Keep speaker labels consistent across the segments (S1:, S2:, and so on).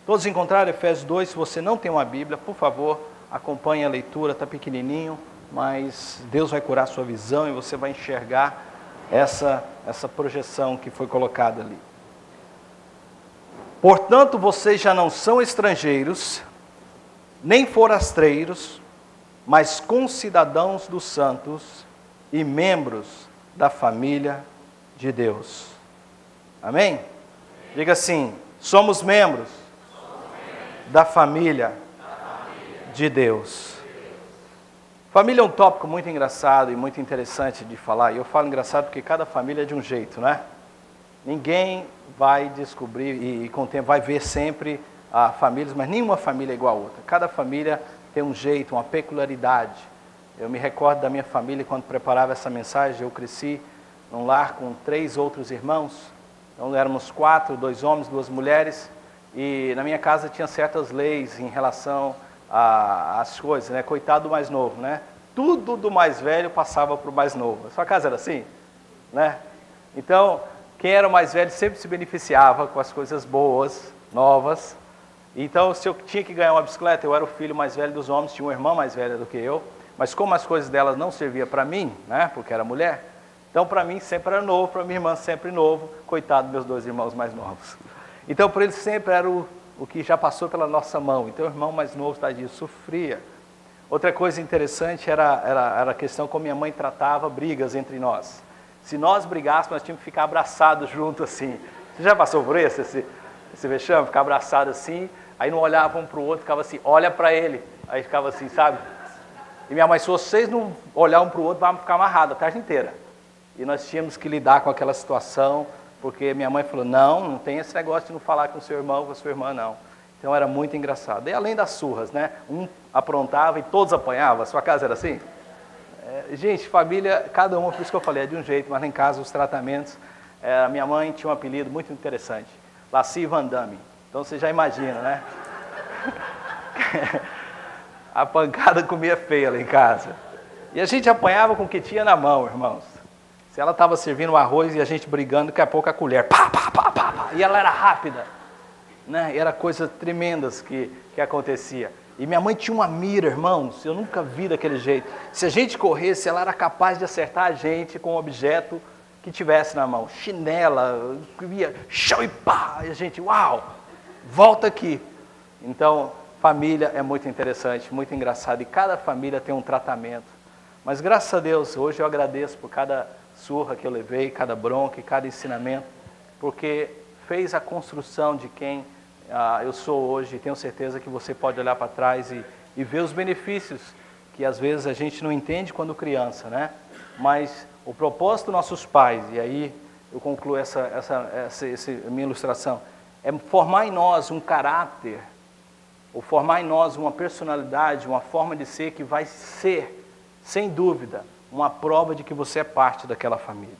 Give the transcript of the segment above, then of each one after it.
S1: Todos encontraram Efésios 2? Se você não tem uma Bíblia, por favor, acompanhe a leitura, está pequenininho, mas Deus vai curar a sua visão e você vai enxergar essa projeção que foi colocada ali. Portanto, vocês já não são estrangeiros, nem forasteiros, mas concidadãos dos santos e membros da família de Deus. Amém? Diga assim, somos membros da família de Deus. Família é um tópico muito engraçado e muito interessante de falar. E eu falo engraçado porque cada família é de um jeito, né? Ninguém vai descobrir e com o tempo vai ver sempre famílias, mas nenhuma família é igual a outra. Cada família tem um jeito, uma peculiaridade. Eu me recordo da minha família quando preparava essa mensagem. Eu cresci num lar com 3 outros irmãos. Então éramos 4, 2 homens, 2 mulheres. E na minha casa tinha certas leis em relação às coisas, né? Coitado do mais novo, né? Tudo do mais velho passava para o mais novo. A sua casa era assim, né? Então, quem era o mais velho sempre se beneficiava com as coisas boas, novas. Então, se eu tinha que ganhar uma bicicleta, eu era o filho mais velho dos homens, tinha uma irmã mais velha do que eu. Mas como as coisas delas não serviam para mim, né? Porque era mulher, então para mim sempre era novo, para minha irmã sempre novo. Coitado dos meus 2 irmãos mais novos. Então, para eles sempre era o que já passou pela nossa mão. Então, o irmão mais novo, tadinho, sofria. Outra coisa interessante era a questão como minha mãe tratava brigas entre nós. Se nós brigássemos, nós tínhamos que ficar abraçados junto assim. Você já passou por esse vexame? Ficar abraçado assim, aí não olhava um para o outro, ficava assim, olha para ele. Aí ficava assim, sabe? E minha mãe, se vocês não olhar um para o outro, vamos ficar amarrados a tarde inteira. E nós tínhamos que lidar com aquela situação, porque minha mãe falou, não tem esse negócio de não falar com o seu irmão, com a sua irmã, não. Então era muito engraçado. E além das surras, né? Um aprontava e todos apanhavam. A sua casa era assim? Gente, família, cada uma, por isso que eu falei, é de um jeito, mas lá em casa os tratamentos, minha mãe tinha um apelido muito interessante, Laci Van Damme. Então você já imagina, né? A pancada comia feia lá em casa. E a gente apanhava com o que tinha na mão, irmãos. Se ela estava servindo o arroz e a gente brigando, daqui a pouco a colher, pá, pá, pá, pá, pá, e ela era rápida, né? E era coisas tremendas que acontecia. E minha mãe tinha uma mira, irmãos, eu nunca vi daquele jeito. Se a gente corresse, ela era capaz de acertar a gente com um objeto que tivesse na mão. Chinela, via, chão e pá, e a gente, uau, volta aqui. Então, família é muito interessante, muito engraçado, e cada família tem um tratamento. Mas graças a Deus, hoje eu agradeço por cada surra que eu levei, cada bronca e cada ensinamento, porque fez a construção de quem eu sou hoje, e tenho certeza que você pode olhar para trás e ver os benefícios, que às vezes a gente não entende quando criança, né? Mas o propósito dos nossos pais, e aí eu concluo essa minha ilustração, é formar em nós um caráter, ou formar em nós uma personalidade, uma forma de ser que vai ser, sem dúvida, uma prova de que você é parte daquela família.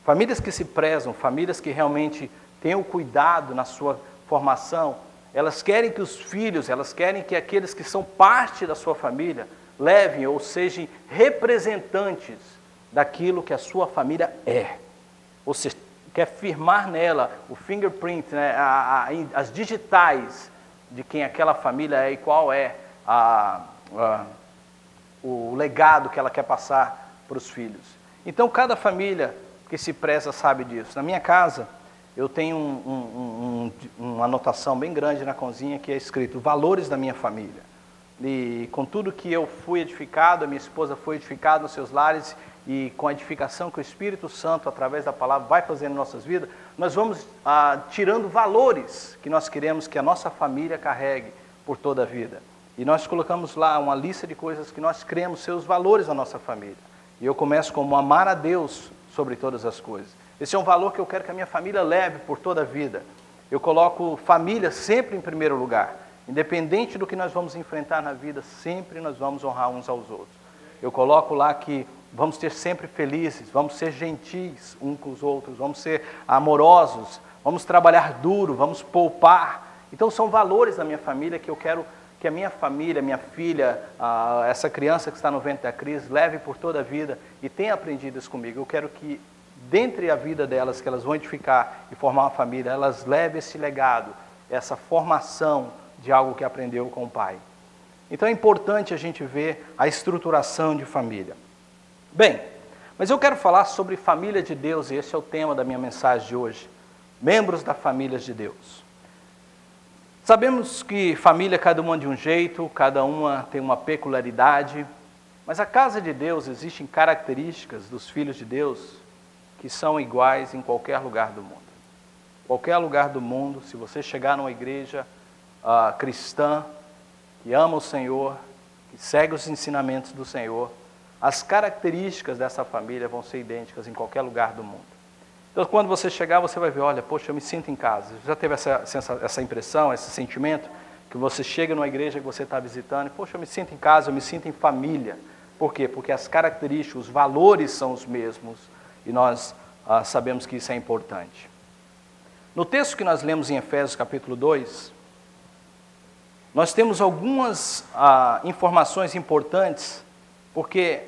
S1: Famílias que se prezam, famílias que realmente têm o cuidado na sua formação, elas querem que os filhos, elas querem que aqueles que são parte da sua família levem ou sejam representantes daquilo que a sua família é. Ou seja, quer firmar nela o fingerprint, né, as digitais de quem aquela família é e qual é o legado que ela quer passar para os filhos. Então, cada família que se preza sabe disso. Na minha casa, eu tenho uma anotação bem grande na cozinha que é escrito valores da minha família. E com tudo que eu fui edificado, a minha esposa foi edificada nos seus lares, e com a edificação que o Espírito Santo, através da palavra, vai fazendo em nossas vidas, nós vamos tirando valores que nós queremos que a nossa família carregue por toda a vida. E nós colocamos lá uma lista de coisas que nós cremos ser os valores da nossa família. E eu começo como amar a Deus sobre todas as coisas. Esse é um valor que eu quero que a minha família leve por toda a vida. Eu coloco família sempre em primeiro lugar. Independente do que nós vamos enfrentar na vida, sempre nós vamos honrar uns aos outros. Eu coloco lá que vamos ser sempre felizes, vamos ser gentis uns com os outros, vamos ser amorosos, vamos trabalhar duro, vamos poupar. Então são valores da minha família que eu quero que a minha família, minha filha, essa criança que está no ventre da crise, leve por toda a vida e tenha aprendido isso comigo. Eu quero que, dentre a vida delas, que elas vão edificar e formar uma família, elas levem esse legado essa formação de algo que aprendeu com o pai. Então é importante a gente ver a estruturação de família. Bem, mas eu quero falar sobre família de Deus, e esse é o tema da minha mensagem de hoje. Membros da família de Deus. Sabemos que família, cada uma de um jeito, cada uma tem uma peculiaridade, mas a casa de Deus, existem características dos filhos de Deus que são iguais em qualquer lugar do mundo. Qualquer lugar do mundo, se você chegar numa igreja cristã, que ama o Senhor, que segue os ensinamentos do Senhor, as características dessa família vão ser idênticas em qualquer lugar do mundo. Então, quando você chegar, você vai ver, olha, poxa, eu me sinto em casa. Já teve essa impressão, esse sentimento, que você chega numa igreja que você está visitando, e, poxa, eu me sinto em casa, eu me sinto em família. Por quê? Porque as características, os valores são os mesmos, e nós sabemos que isso é importante. No texto que nós lemos em Efésios capítulo 2, nós temos algumas informações importantes, porque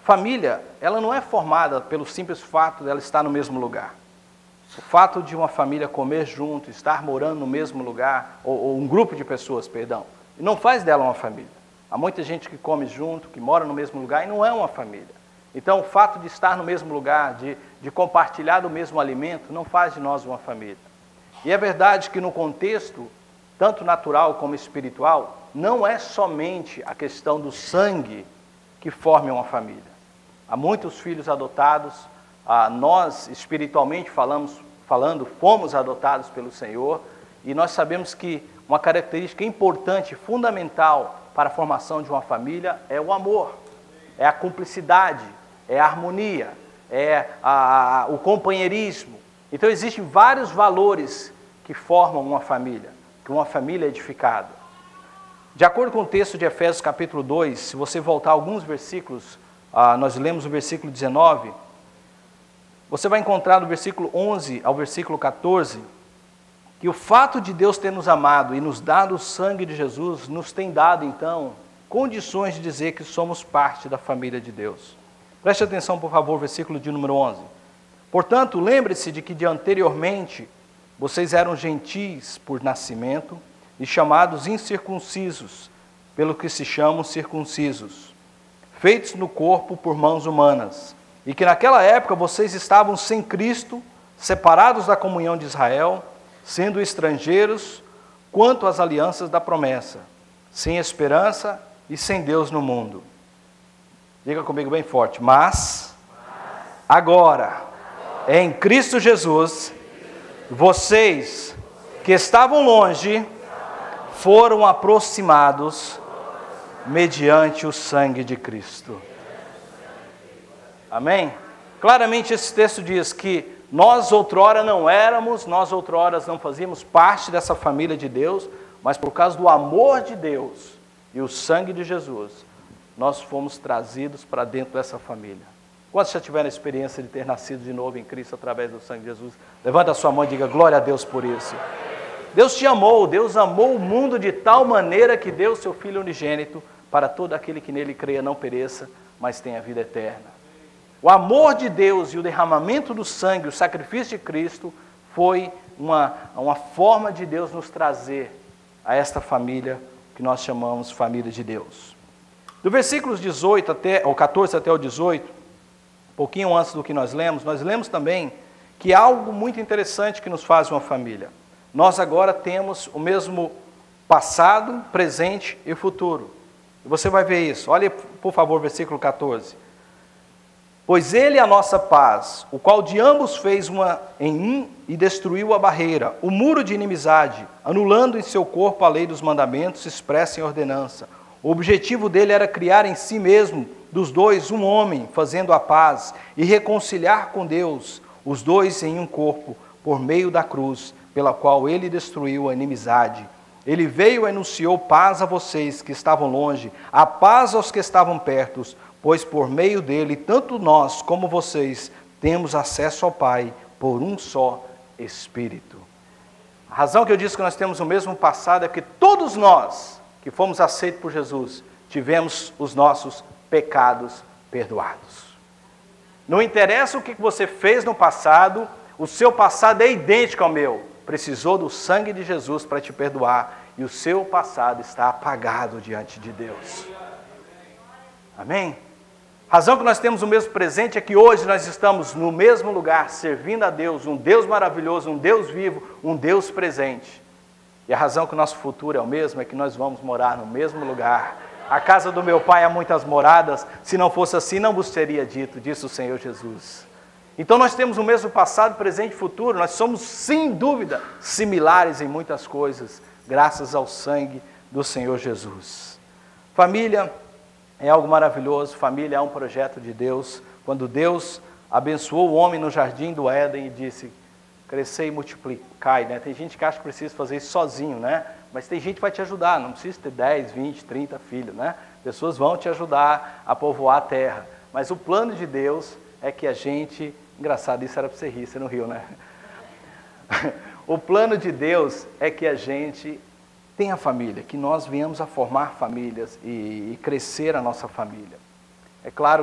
S1: família, ela não é formada pelo simples fato dela estar no mesmo lugar. O fato de uma família comer junto, estar morando no mesmo lugar, ou um grupo de pessoas, perdão, não faz dela uma família. Há muita gente que come junto, que mora no mesmo lugar e não é uma família. Então, o fato de estar no mesmo lugar, de compartilhar do mesmo alimento, não faz de nós uma família. E é verdade que no contexto, tanto natural como espiritual, não é somente a questão do sangue que forma uma família. Há muitos filhos adotados, nós espiritualmente falando, fomos adotados pelo Senhor, e nós sabemos que uma característica importante, fundamental para a formação de uma família é o amor, é a cumplicidade, é a harmonia, é o companheirismo. Então existem vários valores que formam uma família, que uma família é edificada. De acordo com o texto de Efésios capítulo 2, se você voltar alguns versículos, nós lemos o versículo 19, você vai encontrar do versículo 11 ao versículo 14, que o fato de Deus ter nos amado e nos dado o sangue de Jesus, nos tem dado, então, condições de dizer que somos parte da família de Deus. Preste atenção, por favor, versículo de número 11. Portanto, lembre-se de que de anteriormente vocês eram gentis por nascimento e chamados incircuncisos, pelo que se chamam circuncisos, feitos no corpo por mãos humanas, e que naquela época vocês estavam sem Cristo, separados da comunhão de Israel, sendo estrangeiros quanto às alianças da promessa, sem esperança e sem Deus no mundo. Diga comigo bem forte, mas agora, em Cristo Jesus, vocês que estavam longe, foram aproximados mediante o sangue de Cristo. Amém? Claramente esse texto diz que nós outrora não éramos, nós outrora não fazíamos parte dessa família de Deus, mas por causa do amor de Deus e o sangue de Jesus, nós fomos trazidos para dentro dessa família. Quantos já tiveram a experiência de ter nascido de novo em Cristo através do sangue de Jesus? Levanta a sua mão e diga glória a Deus por isso. Deus te amou, Deus amou o mundo de tal maneira que deu o seu Filho unigênito para todo aquele que nele creia não pereça, mas tenha vida eterna. O amor de Deus e o derramamento do sangue, o sacrifício de Cristo, foi uma forma de Deus nos trazer a esta família que nós chamamos família de Deus. Do versículos 14 até o 18, um pouquinho antes do que nós lemos também que há algo muito interessante que nos faz uma família. Nós agora temos o mesmo passado, presente e futuro. E você vai ver isso. Olha, por favor, versículo 14. Pois ele é a nossa paz, o qual de ambos fez uma em um e destruiu a barreira, o muro de inimizade, anulando em seu corpo a lei dos mandamentos expressa em ordenança. O objetivo dele era criar em si mesmo, dos dois, um homem, fazendo a paz, e reconciliar com Deus, os dois em um corpo, por meio da cruz, pela qual ele destruiu a inimizade. Ele veio e anunciou paz a vocês que estavam longe, a paz aos que estavam perto, pois por meio dele, tanto nós como vocês, temos acesso ao Pai por um só Espírito. A razão que eu disse que nós temos o mesmo passado é que todos nós que fomos aceitos por Jesus, tivemos os nossos pecados perdoados. Não interessa o que você fez no passado, o seu passado é idêntico ao meu, precisou do sangue de Jesus para te perdoar e o seu passado está apagado diante de Deus. Amém? A razão que nós temos o mesmo presente é que hoje nós estamos no mesmo lugar, servindo a Deus, um Deus maravilhoso, um Deus vivo, um Deus presente. E a razão que o nosso futuro é o mesmo é que nós vamos morar no mesmo lugar. A casa do meu pai há muitas moradas, se não fosse assim não vos teria dito, disse o Senhor Jesus. Então nós temos o mesmo passado, presente e futuro, nós somos sem dúvida similares em muitas coisas, graças ao sangue do Senhor Jesus. Família é algo maravilhoso, família é um projeto de Deus. Quando Deus abençoou o homem no jardim do Éden e disse, crescer e multiplicai, né? Tem gente que acha que precisa fazer isso sozinho, né? Mas tem gente que vai te ajudar, não precisa ter 10, 20, 30 filhos, né? Pessoas vão te ajudar a povoar a terra. Mas o plano de Deus é que a gente... Engraçado, isso era para você rir, você não riu, né? O plano de Deus é que a gente tenha família, que nós venhamos a formar famílias e crescer a nossa família. É claro